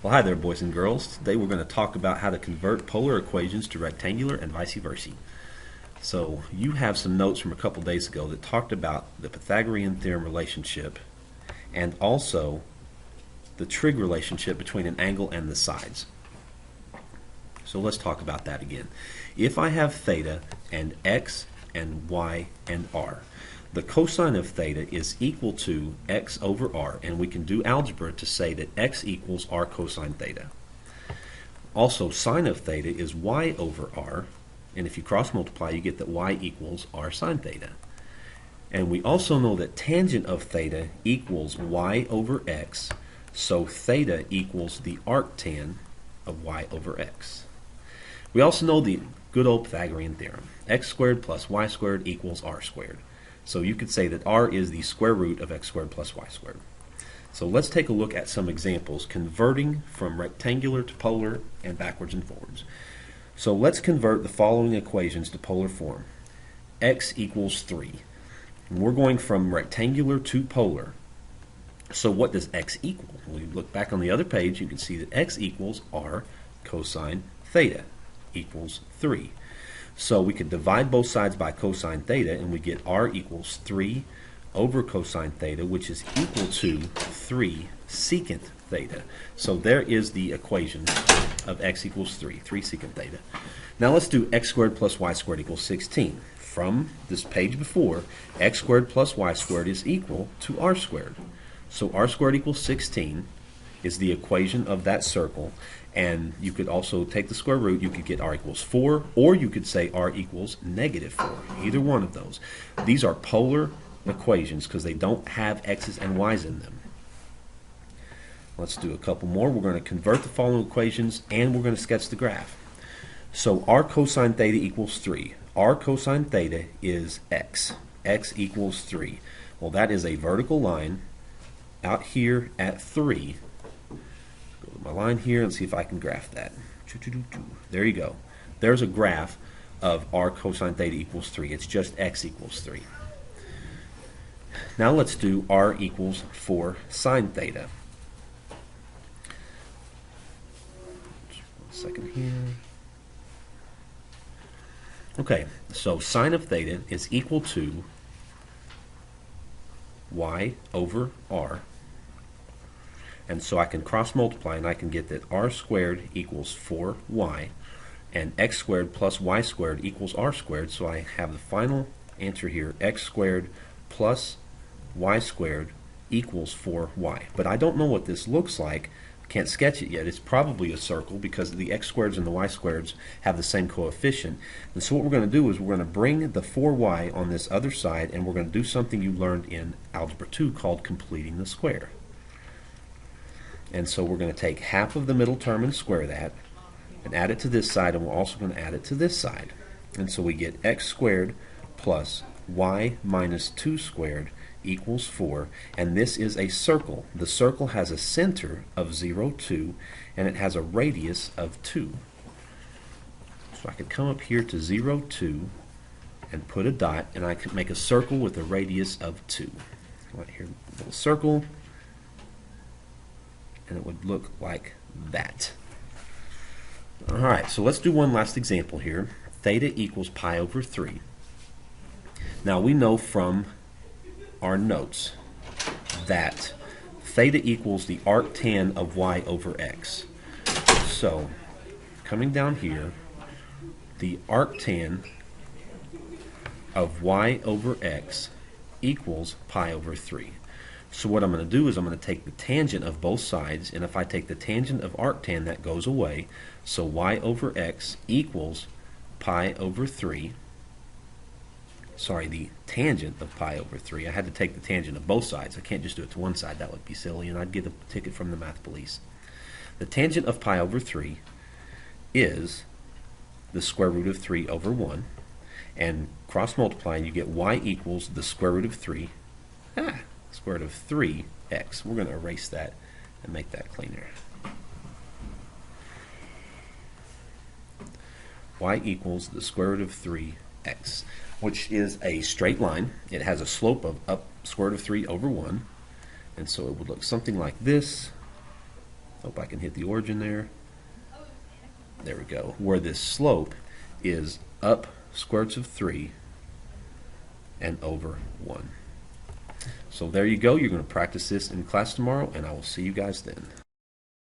Well, hi there, boys and girls. Today we're going to talk about how to convert polar equations to rectangular and vice versa. So you have some notes from a couple days ago that talked about the Pythagorean theorem relationship and also the trig relationship between an angle and the sides. So let's talk about that again. If I have theta and x and y and r, the cosine of theta is equal to x over r, and we can do algebra to say that x equals r cosine theta. Also, sine of theta is y over r, and if you cross multiply, you get that y equals r sine theta. And we also know that tangent of theta equals y over x, so theta equals the arctan of y over x. We also know the good old Pythagorean theorem. X squared plus y squared equals r squared. So you could say that r is the square root of x squared plus y squared. So let's take a look at some examples converting from rectangular to polar and backwards and forwards. So let's convert the following equations to polar form. X equals 3. And we're going from rectangular to polar. So what does x equal? When we look back on the other page, you can see that x equals r cosine theta equals 3. So we could divide both sides by cosine theta, and we get r equals 3 over cosine theta, which is equal to 3 secant theta. So there is the equation of x equals 3 secant theta. Now let's do x squared plus y squared equals 16. From this page before, x squared plus y squared is equal to r squared. So r squared equals 16 is the equation of that circle, and you could also take the square root. You could get r equals 4, or you could say r equals negative 4. Either one of those. These are polar equations because they don't have x's and y's in them. Let's do a couple more. We're going to convert the following equations, and we're going to sketch the graph. So r cosine theta equals 3. R cosine theta is x. X equals 3. Well, that is a vertical line out here at 3. Go to my line here and see if I can graph that. There you go. There's a graph of r cosine theta equals 3. It's just x equals 3. Now let's do r equals 4 sine theta. Just 1 second here. Okay, so sine of theta is equal to y over r. And so I can cross multiply, and I can get that r squared equals 4y, and x squared plus y squared equals r squared. So I have the final answer here, x squared plus y squared equals 4y. But I don't know what this looks like. Can't sketch it yet. It's probably a circle because the x squareds and the y squareds have the same coefficient. And so what we're going to do is we're going to bring the 4y on this other side, and we're going to do something you learned in Algebra 2 called completing the square. And so we're going to take half of the middle term and square that, and add it to this side, and we're also going to add it to this side. And so we get x squared plus y minus 2 squared equals 4, and this is a circle. The circle has a center of 0, 2, and it has a radius of 2. So I could come up here to 0, 2, and put a dot, and I could make a circle with a radius of 2. Right here, a little circle, and it would look like that. Alright, so let's do one last example here. Theta equals pi over 3. Now we know from our notes that theta equals the arctan of y over x. So coming down here, the arctan of y over x equals pi over 3. So what I'm going to do is I'm going to take the tangent of both sides, and if I take the tangent of arctan, that goes away. So y over x equals pi over 3. Sorry, the tangent of pi over 3. I had to take the tangent of both sides. I can't just do it to one side. That would be silly, and I'd get a ticket from the math police. The tangent of pi over 3 is the square root of 3 over 1. And cross multiplying, you get y equals the square root of 3. Square root of 3x. We're going to erase that and make that cleaner. Y equals the square root of 3x, which is a straight line. It has a slope of up square root of 3 over 1, and so it would look something like this. Hope I can hit the origin there. There we go. Where this slope is up square roots of 3 and over 1. So there you go. You're going to practice this in class tomorrow, and I will see you guys then.